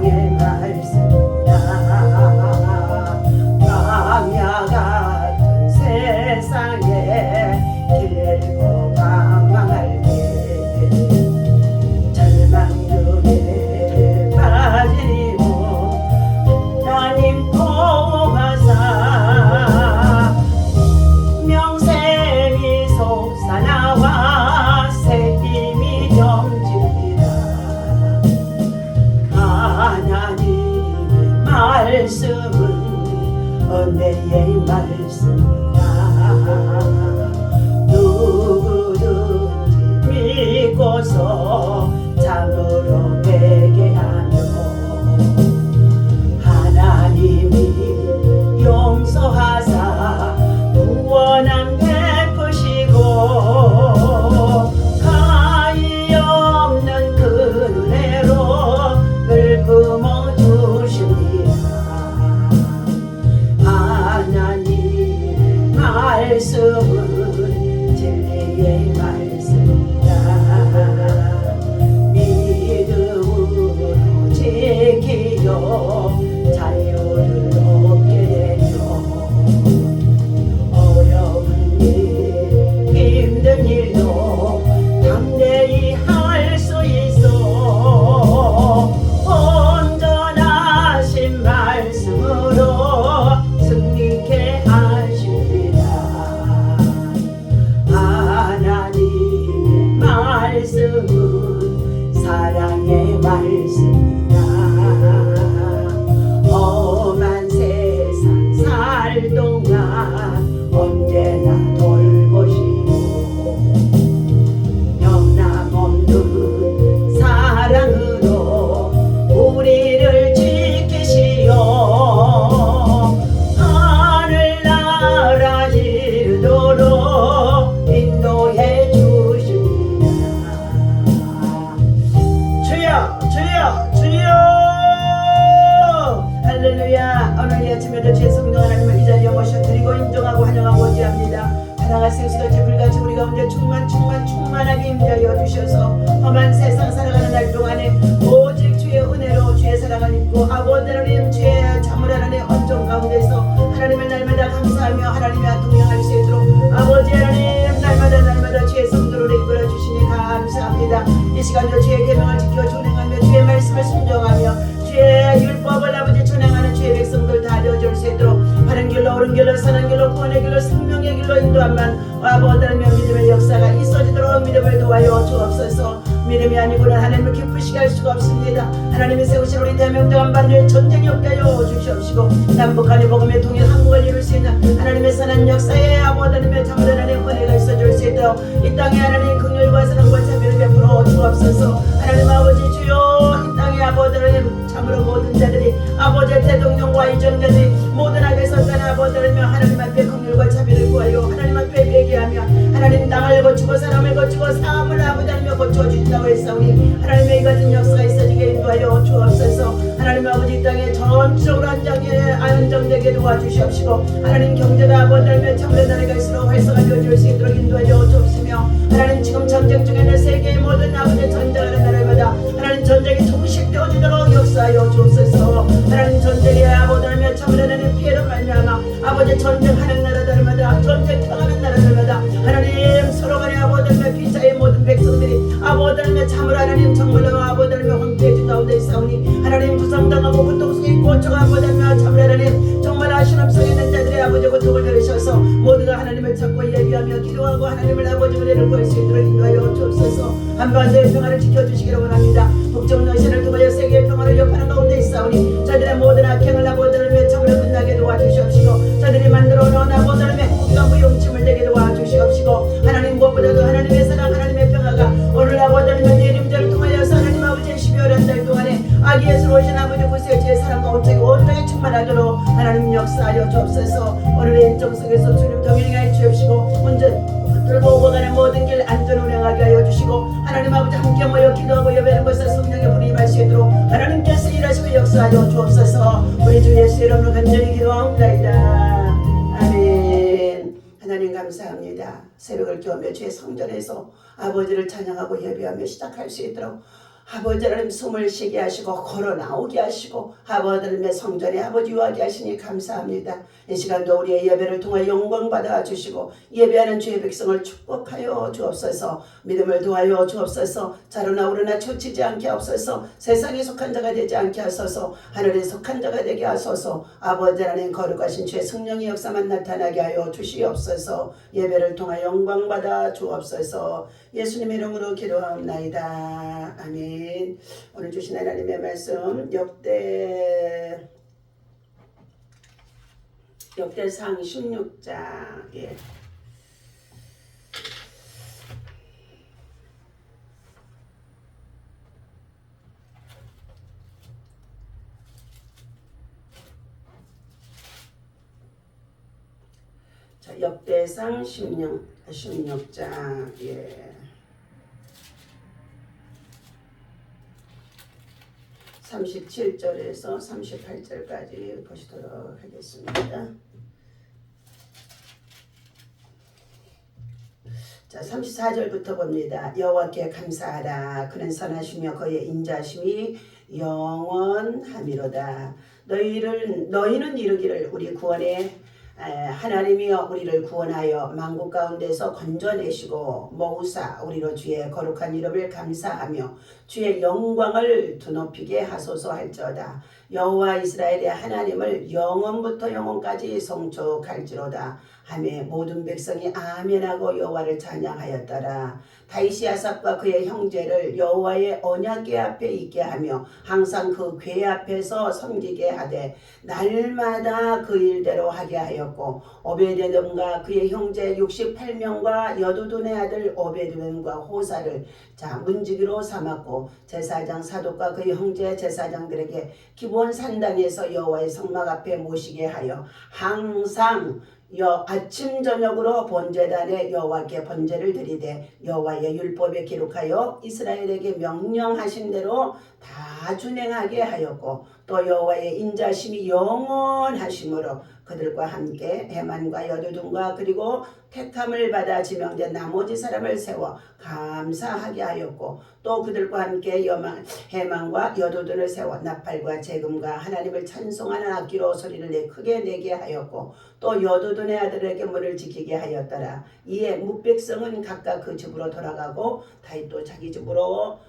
생명의 말씀이다. 광야 같은 세상에 길고 방황할 때 절망 중에 빠진 이몸 하나님 보호하사 명샘이 솟아나와 새 힘이 넘칩니다. 하나님의 말씀은 은혜의 말씀이다. 누구든지 믿고서 참으로 회개하며 하나님이 용서하사 구원함 베푸시고 가히 없는 그 은혜로 늘 품어주십니다. 하나님의 말씀은 진리의 말씀이다. 믿음으로 지키려 자유를 얻게 되며 어려운 일 힘든 일도 담대히 할 수 있어 온전하신 말씀으로 승리케 하십니다. 하나님의 말씀은 사랑의 말씀이다. 험한 세상 살 동안 언제나 돌보시고 변함없는 사랑으로 우리를 지키시어 하늘나라 이르도록 인도해 주십니다. 주여 주여 주여 할렐루야. 오늘 이 아침에도 주의 성령 하나님을 이 자리에 모셔드리고 인정하고 환영하고자 합니다. 하나가 생수같이 불같이 우리 가운데 충만하게 임하여 주셔서 험한 세상 살아가는 날 동안에 오직 주의 은혜로 주의 사랑을 입고 아버지 하나님 주의 참을 하나님의 언정 가운데서 하나님을 날마다 감사하며 하나님과 동행할 수 있도록 아버지 하나님 날마다 주의 성도를 이끌어 주시니 감사합니다. 이 시간도 주의 계명을 지켜 준행하며 주의 말씀을 순종하며 주의 율법을 아버지 준행하는 주의 백성들 다 되어줄 수 있도록 바른 길로 옳은 길로 선한 길로 구원의 길로 생명의 길로 인도함만 아버지 하나님 믿음의 역사가 있어지도록 믿음을 도와여 주옵소서. 믿음이 아니고는 하나님을 기쁘시게 할 수가 없습니다. 하나님이 세우신 우리 대명도 한반도에 전쟁이 없게 하여 주시옵시고 남북한의 복음의 통일 한국을 이룰 수 있는 하나님의 선한 역사에 아버지 하나님의 참을 하나님 은혜가 있어줄 수 있도록 이 땅에 하나님 긍휼과 사랑과 자비를 베풀어 주옵소서. 하나님 아버지 주여 이 땅에 아버지 하나님 참으로 모든 자들이 아버지의 대통령과 이전자들이 모든 악에 선한 아버지 하나님 앞에 긍휼과 자비를 구하여 하나님 앞에 회개하며 하나님 땅을 거치고 사람을 거치고 삶을 아버지 하나님 고쳐주신다고 했사오니 하나님의 이 같은 역사가 있어지게 인도하여 주옵소서. 하나님 아버지 이 땅에 전적으로 안정되게 도와주시옵시고 하나님 경제가 아버지 하나님 참으로 나라가 있으로 활성화되어질 수 있도록 인도하여 주옵시며 하나님 지금 전쟁 중에 있는 세계의 모든 아버지 전쟁하는 나라마다 하나님 전쟁이 종식되어지도록 역사하여 주옵소서. 하나님 전쟁에 아버지 하나님 참으로 하나님 피해로 말미암아 아버지 전쟁하는 나라들마다 전쟁 당하는 나라들마다 하나님 서로 간에 아버지 하나님 피자의 모든 백성들이 아버지 하나님 참으로 하나님 정말로 아버지 하나님 황폐해진 가운데 있사오니 하나님 부상당하고 고통속에 있고 저가 아버지 하나님 참으로 하나님 정말 아쉬움속에 있는 자들의 아버지 고통을 들으셔서 모두가 하나님을 찾고 예비하며 기도하고 하나님을 아버지 은혜를 구할 수 있도록 인도하여 주옵소서. 한반도의 평화를 지켜주시기를 원합니다. 북쪽 러시아를 통하여 세계의 평화를 여파하는 가운데 있사오니 저들의 모든 악행을 아버지 하나님 참으로 끝나게 도와주시옵시고 저들이 만들어 놓은 아버지 하나님의 행복과 무용침을 되게 도와주시옵시고 하나님 무엇보다도 하나님의 사랑 하나님의 평화가 오늘 아버지 하나님의 내림절을 통하여서 하나님 아버지의 12월 한 달 동안에 아기에서 오신 아버지 구세주의 사랑과 온전히 충만하도록 하나님 역사하여 주옵소서. 오늘의 일정 속에서 주님 동행하여 주옵시고 들고 오고 가는 모든 길 안전 운행하게 하여 주시고 하나님 아버지 함께 모여 기도하고 예배하는 것을 성령의 불이 임할 수 있도록 하나님께서 일하시고 역사하여 주옵소서. 우리 주 예수 이름으로 간절히 기도하옵나이다. 아멘. 하나님 감사합니다. 새벽을 깨우며 주의 성전에서 아버지를 찬양하고 예배하며 시작할 수 있도록 아버지 하나님 숨을 쉬게 하시고 걸어 나오게 하시고 아버지 하나님의 성전에 아버지 유하게 하시니 감사합니다. 이 시간도 우리의 예배를 통해 영광 받아 주시고 예배하는 주의 백성을 축복하여 주옵소서. 믿음을 도하여 주옵소서. 자로나 오르나 초치지 않게 하옵소서. 세상에 속한 자가 되지 않게 하소서. 하늘에 속한 자가 되게 하소서. 아버지 하나님 거룩하신 주의 성령의 역사만 나타나게 하여 주시옵소서. 예배를 통해 영광 받아 주옵소서. 예수님의 이름으로 기도하옵나이다. 아멘. 오늘 주신 하나님의 말씀 역대상 16장. 예. 자, 역대상 16장. 예. 37절에서 38절까지 보시도록 하겠습니다. 자, 34절부터 봅니다. 여호와께 감사하라. 그는 선하시며 그의 인자심이 영원하미로다. 너희는 이르기를 우리 구원의 하나님이여 우리를 구원하여 만국 가운데서 건져내시고 모으사 우리로 주의 거룩한 이름을 감사하며 주의 영광을 드높이게 하소서 할지어다. 여호와 이스라엘의 하나님을 영원부터 영원까지 송축할지로다 하며 모든 백성이 아멘하고 여호와를 찬양하였더라. 다윗이 아삽과 그의 형제를 여호와의 언약궤 앞에 있게 하며 항상 그 궤 앞에서 섬기게 하되 날마다 그 일대로 하게 하였고 오베데돔과 그의 형제 68명과 여두둔의 아들 오베드웬과 호사를 문지기로 삼았고 제사장 사독과 그의 형제 제사장들에게 기본 산당에서 여호와의 성막 앞에 모시게 하여 항상 아침 저녁으로 번제단에 여호와께 번제를 드리되 여호와의 율법에 기록하여 이스라엘에게 명령하신 대로 다 준행하게 하였고 또 여호와의 인자심이 영원하심으로 그들과 함께 해만과 여두둔과 그리고 택함을 받아 지명된 나머지 사람을 세워 감사하게 하였고 또 그들과 함께 해만과 여두둔을 세워 나팔과 재금과 하나님을 찬송하는 악기로 소리를 크게 내게 하였고 또 여두둔의 아들에게 문을 지키게 하였더라. 이에 뭇백성은 각각 그 집으로 돌아가고 다윗도 자기 집으로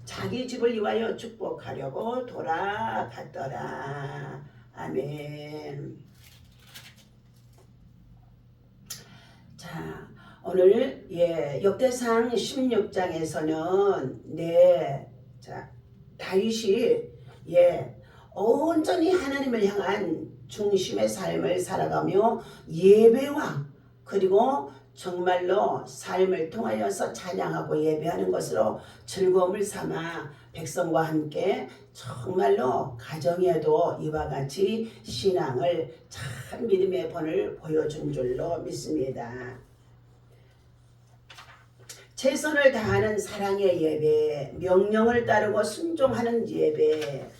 자기 집을 위하여 축복하려고 돌아갔더라. 아멘. 자, 오늘 역대상 16장에서는 다윗이 온전히 하나님을 향한 중심의 삶을 살아가며 예배와 그리고 정말로 삶을 통하여서 찬양하고 예배하는 것으로 즐거움을 삼아 백성과 함께 정말로 가정에도 이와 같이 신앙을 참 믿음의 본을 보여준 줄로 믿습니다. 최선을 다하는 사랑의 예배, 명령을 따르고 순종하는 예배.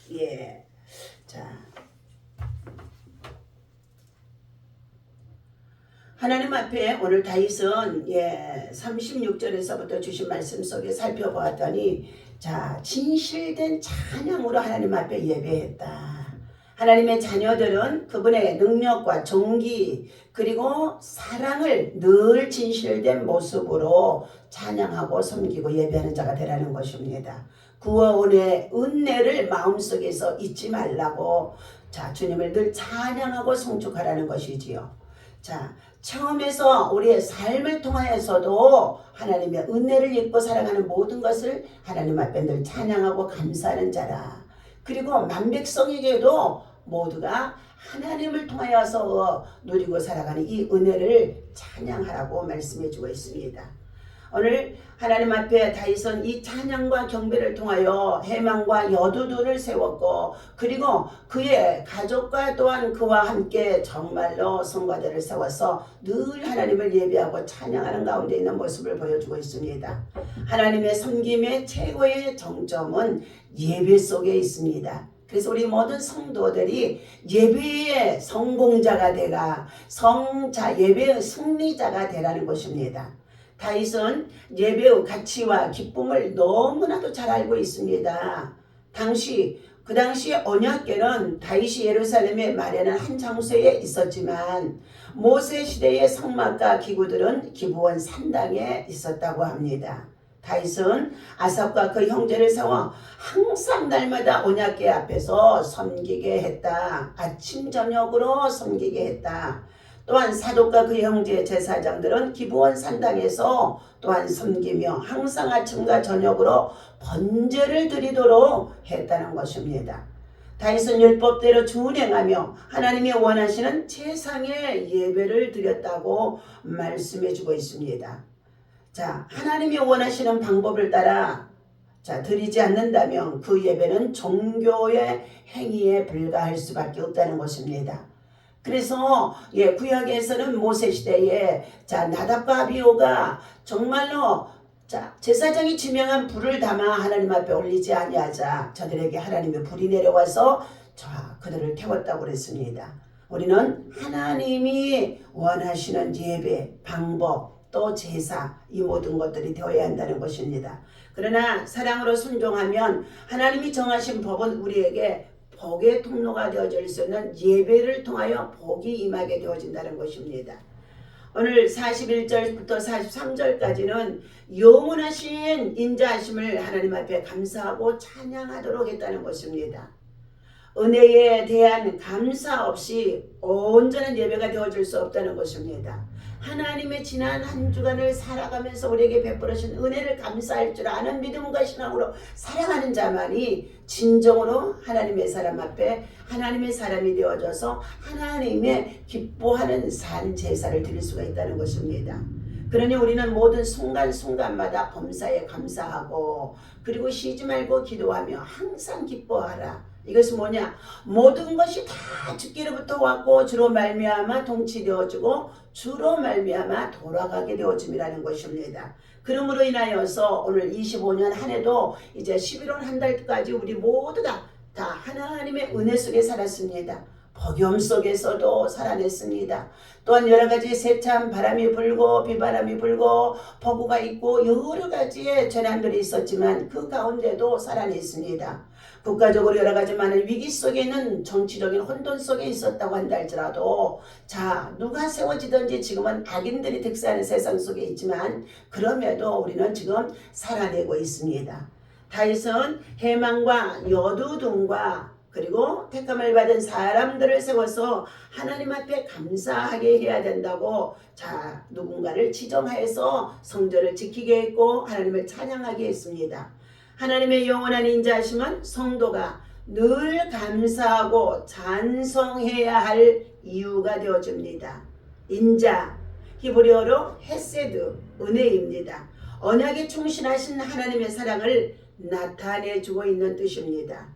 하나님 앞에 오늘 다윗은 36절에서부터 주신 말씀 속에 살펴보았더니 진실된 찬양으로 하나님 앞에 예배했다. 하나님의 자녀들은 그분의 능력과 존귀 그리고 사랑을 늘 진실된 모습으로 찬양하고 섬기고 예배하는 자가 되라는 것입니다. 구원의 은혜를 마음속에서 잊지 말라고 주님을 늘 찬양하고 송축하라는 것이지요. 처음에서 우리의 삶을 통하여서도 하나님의 은혜를 입고 살아가는 모든 것을 하나님 앞에 늘 찬양하고 감사하는 자라. 그리고 만백성에게도 모두가 하나님을 통하여서 누리고 살아가는 이 은혜를 찬양하라고 말씀해주고 있습니다. 오늘 하나님 앞에 다윗은 이 찬양과 경배를 통하여 해만과 여두둔을 세웠고 그리고 그의 가족과 또한 그와 함께 정말로 성과들을 세워서 늘 하나님을 예배하고 찬양하는 가운데 있는 모습을 보여주고 있습니다. 하나님의 섬김의 최고의 정점은 예배 속에 있습니다. 그래서 우리 모든 성도들이 예배의 성공자가 되가 예배의 승리자가 되라는 것입니다. 다윗은 예배의 가치와 기쁨을 너무나도 잘 알고 있습니다. 그 당시 언약궤는 다윗이 예루살렘에 마련한 한 장소에 있었지만 모세 시대의 성막과 기구들은 기브온 산당에 있었다고 합니다. 다윗은 아삽과 그 형제를 세워 항상 날마다 언약궤 앞에서 섬기게 했다. 아침 저녁으로 섬기게 했다. 또한 사독과 그 형제 제사장들은 기브온 산당에서 또한 섬기며 항상 아침과 저녁으로 번제를 드리도록 했다는 것입니다. 다윗은 율법대로 준행하며 하나님이 원하시는 제상의 예배를 드렸다고 말씀해 주고 있습니다. 자, 하나님이 원하시는 방법을 따라 드리지 않는다면 그 예배는 종교의 행위에 불과할 수밖에 없다는 것입니다. 그래서 구약에서는 모세 시대에 나답과 아비후가 정말로 제사장이 지명한 불을 담아 하나님 앞에 올리지 아니하자 저들에게 하나님의 불이 내려와서 그들을 태웠다고 그랬습니다. 우리는 하나님이 원하시는 예배, 방법, 또 제사, 이 모든 것들이 되어야 한다는 것입니다. 그러나 사랑으로 순종하면 하나님이 정하신 법은 우리에게 복의 통로가 되어질 수 있는 예배를 통하여 복이 임하게 되어진다는 것입니다. 오늘 41절부터 43절까지는 영원하신 인자하심을 하나님 앞에 감사하고 찬양하도록 했다는 것입니다. 은혜에 대한 감사 없이 온전한 예배가 되어질 수 없다는 것입니다. 하나님의 지난 한 주간을 살아가면서 우리에게 베풀으신 은혜를 감사할 줄 아는 믿음과 신앙으로 살아가는 자만이 진정으로 하나님의 사람 앞에 하나님의 사람이 되어져서 하나님의 기뻐하는 산 제사를 드릴 수가 있다는 것입니다. 그러니 우리는 모든 순간순간마다 범사에 감사하고 그리고 쉬지 말고 기도하며 항상 기뻐하라. 이것은 뭐냐? 모든 것이 다 주께로부터 왔고 주로 말미암아 통치되어지고 주로 말미암아 돌아가게 되어짐이라는 것입니다. 그러므로 인하여서 오늘 25년 한 해도 이제 11월 한 달까지 우리 모두가 다 하나님의 은혜 속에 살았습니다. 폭염 속에서도 살아냈습니다. 또한 여러 가지 세찬 바람이 불고 비바람이 불고 폭우가 있고 여러 가지의 재난들이 있었지만 그 가운데도 살아냈습니다. 국가적으로 여러 가지 많은 위기 속에 있는 정치적인 혼돈 속에 있었다고 한다 할지라도 누가 세워지든지 지금은 악인들이 득세하는 세상 속에 있지만 그럼에도 우리는 지금 살아내고 있습니다. 다윗은 해망과 여두둔과 그리고 택함을 받은 사람들을 세워서 하나님 앞에 감사하게 해야 된다고 누군가를 지정하여서 성전을 지키게 했고 하나님을 찬양하게 했습니다. 하나님의 영원한 인자하심은 성도가 늘 감사하고 찬송해야 할 이유가 되어줍니다. 인자, 히브리어로 헤세드, 은혜입니다. 언약에 충실하신 하나님의 사랑을 나타내주고 있는 뜻입니다.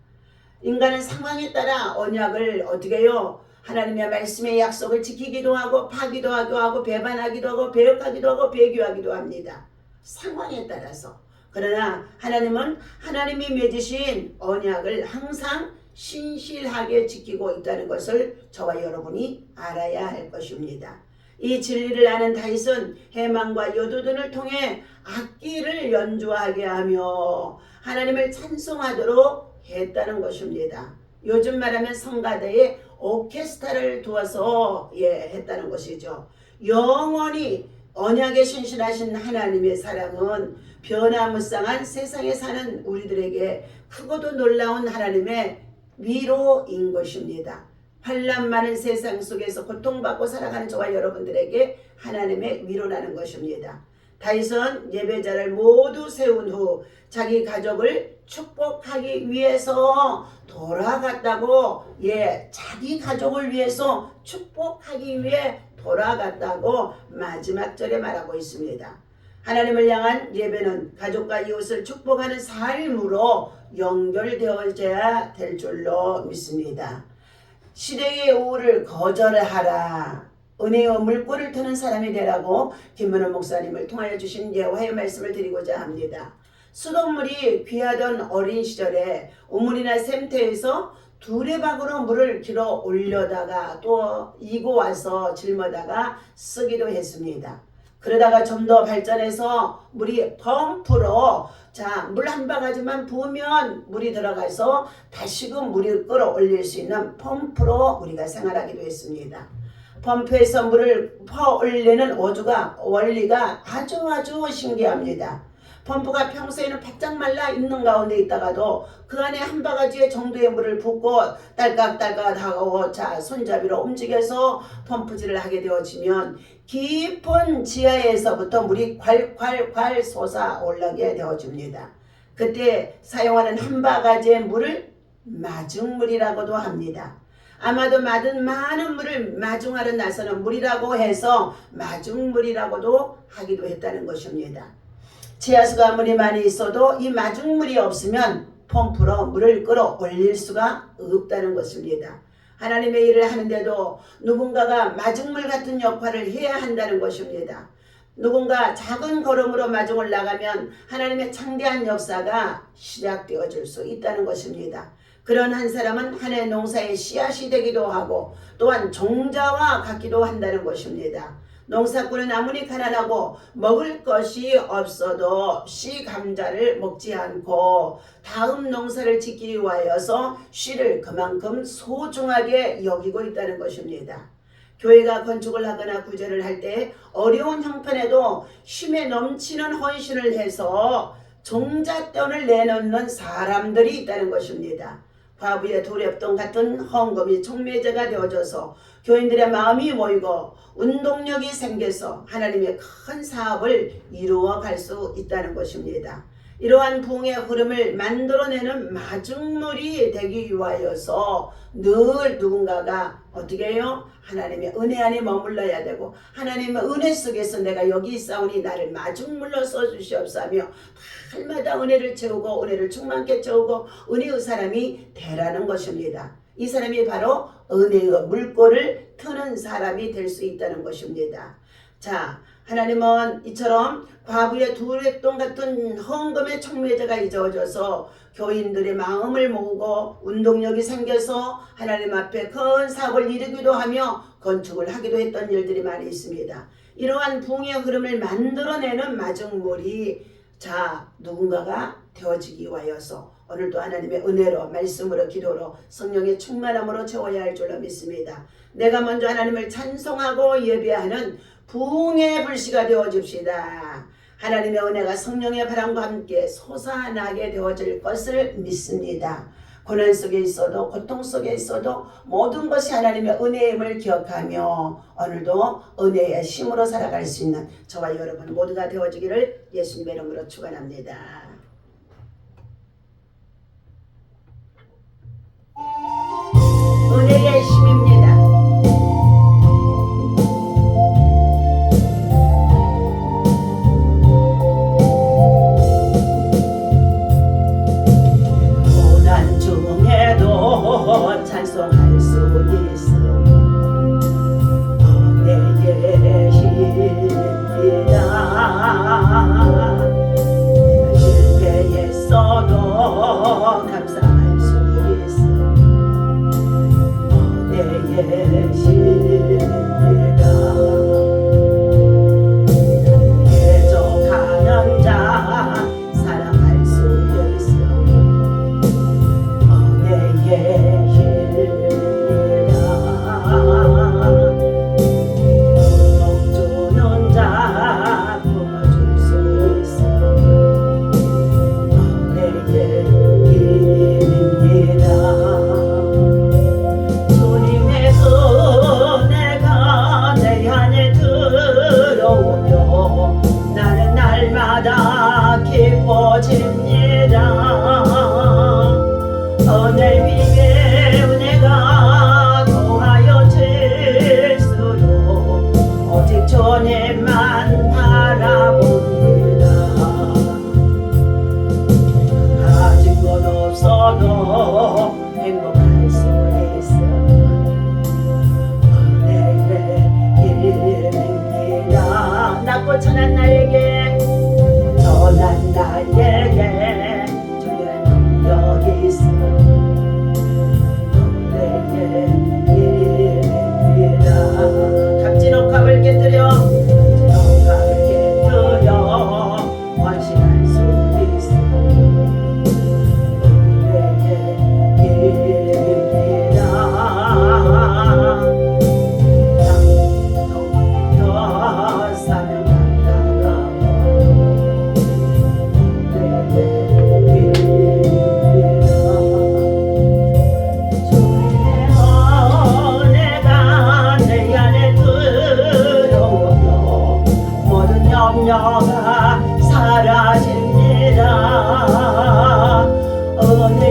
인간은 상황에 따라 언약을 어떻게 해요? 하나님의 말씀의 약속을 지키기도 하고 파기도 하고 배반하기도 하고 배역하기도 하고 배교하기도 합니다. 상황에 따라서. 그러나 하나님은 하나님이 맺으신 언약을 항상 신실하게 지키고 있다는 것을 저와 여러분이 알아야 할 것입니다. 이 진리를 아는 다윗은 해망과 여두둔을 통해 악기를 연주하게 하며 하나님을 찬송하도록 했다는 것입니다. 요즘 말하면 성가대에 오케스트라를 두어서 했다는 것이죠. 영원히 언약에 신실하신 하나님의 사랑은 변화무쌍한 세상에 사는 우리들에게 크고도 놀라운 하나님의 위로인 것입니다. 환난 많은 세상 속에서 고통받고 살아가는 저와 여러분들에게 하나님의 위로라는 것입니다. 다윗은 예배자를 모두 세운 후 자기 가족을 축복하기 위해서 돌아갔다고 자기 가족을 위해서 축복하기 위해 돌아갔다고 마지막 절에 말하고 있습니다. 하나님을 향한 예배는 가족과 이웃을 축복하는 삶으로 연결되어져야 될 줄로 믿습니다. 시대의 우울을 거절하라. 은혜의 물꼬를 트는 사람이 되라고 김문호 목사님을 통하여 주신 예화의 말씀을 드리고자 합니다. 수돗물이 귀하던 어린 시절에 우물이나 샘터에서 두레박으로 물을 길어 올려다가 또 이고 와서 짊어다가 쓰기도 했습니다. 그러다가 좀 더 발전해서 물이 펌프로 물 한 바가지만 부으면 물이 들어가서 다시금 물을 끌어올릴 수 있는 펌프로 우리가 생활하기도 했습니다. 펌프에서 물을 퍼올리는 원리가 아주 신기합니다. 펌프가 평소에는 바짝 말라 있는 가운데 있다가도 그 안에 한 바가지 정도의 물을 붓고 딸깍딸깍하고 손잡이로 움직여서 펌프질을 하게 되어지면 깊은 지하에서부터 물이 콸콸콸 솟아올라게 되어집니다. 그때 사용하는 한 바가지의 물을 마중물이라고도 합니다. 아마도 많은 물을 마중하러 나서는 물이라고 해서 마중물이라고도 하기도 했다는 것입니다. 지하수가 아무리 많이 있어도 이 마중물이 없으면 펌프로 물을 끌어올릴 수가 없다는 것입니다. 하나님의 일을 하는데도 누군가가 마중물 같은 역할을 해야 한다는 것입니다. 누군가 작은 걸음으로 마중을 나가면 하나님의 창대한 역사가 시작되어질 수 있다는 것입니다. 그런 한 사람은 한 해 농사의 씨앗이 되기도 하고 또한 종자와 같기도 한다는 것입니다. 농사꾼은 아무리 가난하고 먹을 것이 없어도 씨 감자를 먹지 않고 다음 농사를 짓기 위하여서 씨를 그만큼 소중하게 여기고 있다는 것입니다. 교회가 건축을 하거나 구제를 할 때 어려운 형편에도 힘에 넘치는 헌신을 해서 종잣돈을 내놓는 사람들이 있다는 것입니다. 과부의 두렵돈 같은 헌금이 촉매제가 되어져서 교인들의 마음이 모이고 운동력이 생겨서 하나님의 큰 사업을 이루어 갈 수 있다는 것입니다. 이러한 부흥의 흐름을 만들어내는 마중물이 되기 위하여서 늘 누군가가 어떻게 해요? 하나님의 은혜 안에 머물러야 되고 하나님의 은혜 속에서 내가 여기 있사오니 나를 마중물로 써주시옵소며 날마다 은혜를 채우고 은혜를 충만케 채우고 은혜의 사람이 되라는 것입니다. 이 사람이 바로 은혜의 물꼬를 트는 사람이 될 수 있다는 것입니다. 하나님은 이처럼 과부의 두레돈 같은 헌금의 촉매제가 이루어져서 교인들의 마음을 모으고 운동력이 생겨서 하나님 앞에 큰 사업을 이루기도 하며 건축을 하기도 했던 일들이 많이 있습니다. 이러한 부흥의 흐름을 만들어내는 마중물이 누군가가 되어지기 위하여서 오늘도 하나님의 은혜로 말씀으로 기도로 성령의 충만함으로 채워야 할 줄로 믿습니다. 내가 먼저 하나님을 찬송하고 예배하는 부흥의 불씨가 되어줍시다. 하나님의 은혜가 성령의 바람과 함께 솟아나게 되어질 것을 믿습니다. 고난 속에 있어도 고통 속에 있어도 모든 것이 하나님의 은혜임을 기억하며 오늘도 은혜의 힘으로 살아갈 수 있는 저와 여러분 모두가 되어지기를 예수님의 이름으로 축원합니다. 은혜의 힘입니다. 고난 중에도 찬송할 수 있어 은혜의 힘이다. 내가 실패했어도 감사할 수 있어 은혜의 힘이다. 대적하는 자 사랑할 수 있어 은혜의 힘이다. 고통 주는 자 품어줄 수 있어 은혜의 힘입니다. 주님의 은혜가 내 안에 들어오며 나는 날마다 기뻐집니다. 은혜 위에 은혜가 더하여 질수록 오직 주님만 바라봅니다. 가진 건 없어도 행복할 수 있어 은혜의 힘입니다. 낮고 천한 나에게 전한 나에게 주의 능력이 있어 은혜의 힘입니다. 값진 옥합을 깨뜨려 값진 옥합을 염려가 사라집니다. 은혜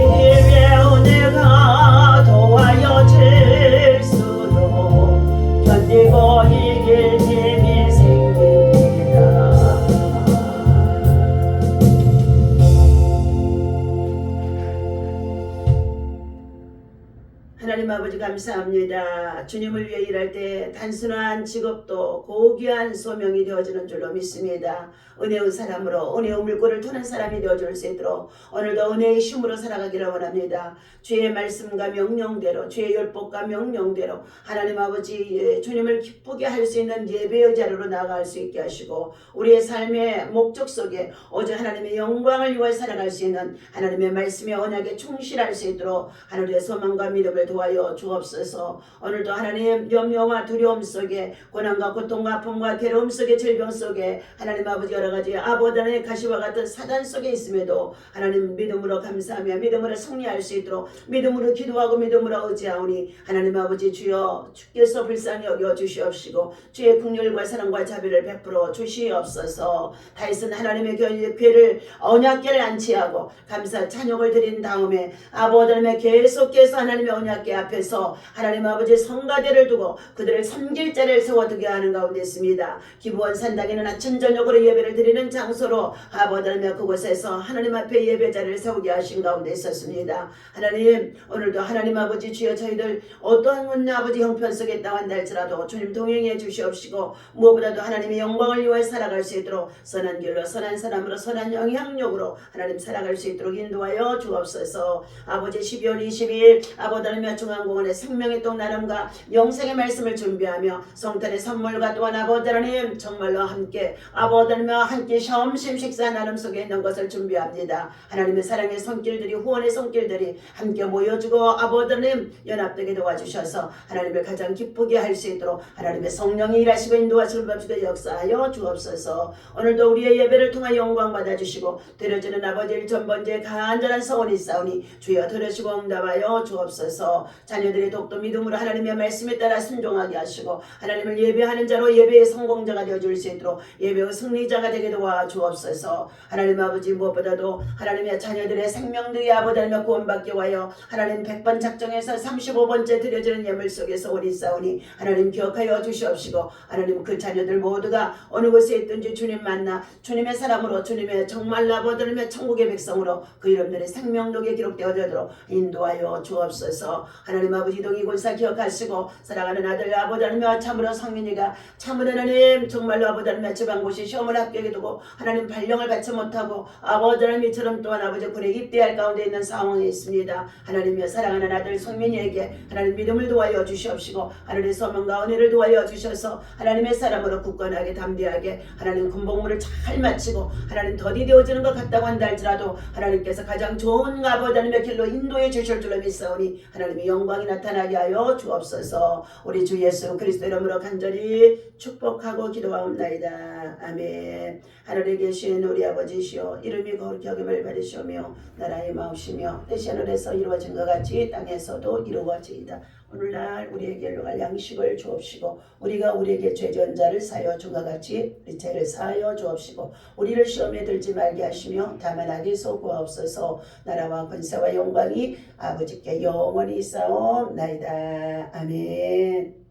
위에 은혜가 더하여질수록 견디고 이길 힘이 생깁니다. 하나님 아버지 감사합니다. 주님을 위해 일할 때 단순한 직업도 고귀한 소명이 되어지는 줄로 믿습니다. 은혜의 사람으로 은혜의 물꼬를 트는 사람이 되어줄 수 있도록 오늘도 은혜의 힘으로 살아가기를 원합니다. 주의 말씀과 명령대로 주의 율법과 명령대로 하나님 아버지 주님을 기쁘게 할 수 있는 예배의 자료로 나아갈 수 있게 하시고 우리의 삶의 목적 속에 오직 하나님의 영광을 위해 살아갈 수 있는 하나님의 말씀의 언약에 충실할 수 있도록 하늘의 소망과 믿음을 도와여 주옵소서. 오늘도 하나님 염려와 두려움 속에 고난과 고통과 아픔과 괴로움 속에 질병 속에 하나님 아버지 여러 가지 아보단의 가시와 같은 사단 속에 있음에도 하나님 믿음으로 감사하며 믿음으로 승리할 수 있도록 믿음으로 기도하고 믿음으로 의지하오니 하나님 아버지 주여 주께서 불쌍히 여겨 주시옵시고 주의 긍휼과 사랑과 자비를 베풀어 주시옵소서. 다윗은 하나님의 궤를 언약궤를 안치하고 감사 찬양을 드린 다음에 아버지의 계속해서 하나님의 언약궤 앞에서 하나님 아버지 성가대를 두고 그들을 섬길 자를 세워두게 하는 가운데 있습니다. 기부원 산당에는 아침 저녁으로 예배를 드리는 장소로 아버지며 그곳에서 하나님 앞에 예배자를 세우게 하신 가운데 있었습니다. 하나님 오늘도 하나님 아버지 주여 저희들 어떠한 아버지 형편 속에 있다고 할지라도 주님 동행해 주시옵시고 무엇보다도 하나님의 영광을 위해 살아갈 수 있도록 선한 길로 선한 사람으로 선한 영향력으로 하나님 살아갈 수 있도록 인도하여 주옵소서. 아버지 12월 20일 아버지며 중앙공원의 생명의 똥 나눔과 영생의 말씀을 준비하며 성탄의 선물과 또한 아버지 하나님 정말로 함께 아버지며 함께 점심 식사 나눔 속에 있는 것을 준비합니다. 하나님의 사랑의 손길들이 후원의 손길들이 함께 모여주고 아버지 하나님 연합되게 도와주셔서 하나님을 가장 기쁘게 할 수 있도록 하나님의 성령이 일하시고 인도하시고 역사하여 주옵소서. 오늘도 우리의 예배를 통하여 영광 받아주시고 드려지는 아버지 일천번째 간절한 서원이 있사오니 주여 들으시고 응답하여 주옵소서. 자녀들의 독도 믿음으로 하나님의 말씀에 따라 순종하게 하시고 하나님을 예배하는 자로 예배의 성공자가 되어줄 수 있도록 예배의 승리자가 되게 도와주옵소서. 하나님 아버지 무엇보다도 하나님의 자녀들의 생명들이 아버지 하나님의 구원받게 하여 하나님 100번 작정해서 35번째 드려지는 예물 속에서 우리 싸우니 하나님 기억하여 주시옵시고 하나님 그 자녀들 모두가 어느 곳에 있든지 주님 만나 주님의 사람으로 주님의 정말 아버지 하나님의 천국의 백성으로 그 이름들의 생명록에 기록되어지도록 인도하여 주옵소서. 하나님 아버지 이동희 권사 기억하시고 사랑하는 아들 아버지 하나님 참으로 성민이가 참으로 하나님 정말로 아버지 하나님 지방고시 시험을 합격해 두고 하나님 발령을 받지 못하고 아버지 하나님 이처럼 또한 아버지 군에 입대할 가운데 있는 상황에 있습니다. 하나님의 사랑하는 아들 성민이에게 하나님 믿음을 도와여 주시옵시고 하늘의 소망과 은혜를 도와여 주셔서 하나님의 사람으로 굳건하게 담대하게 하나님 군복무를 잘 마치고 하나님 더디 되어지는 것 같다고 한다 할지라도 하나님께서 가장 좋은 아버지 하나님의 길로 인도해 주실 줄로 믿사오니 하나님의 영광이 나타나게 하여 주옵소서. 우리 주 예수 그리스도 이름으로 간절히 축복하고 기도하옵나이다. 아멘. 하늘에 계신 우리 아버지시여 이름이 거룩히 여김을 받으시오며 나라의 마옵시며 뜻이 하늘에서 이루어진 것 같이 땅에서도 이루어지이다. 오늘날 우리에게 일용할 양식을 주옵시고 우리가 우리에게 죄 지은 자를 사하여 준 것 같이 우리 죄를 사하여 주옵시고 우리를 시험에 들지 말게 하시며 다만 악에서 구하옵소서. 나라와 권세와 영광이 아버지께 영원히 있사옵나이다. 아멘.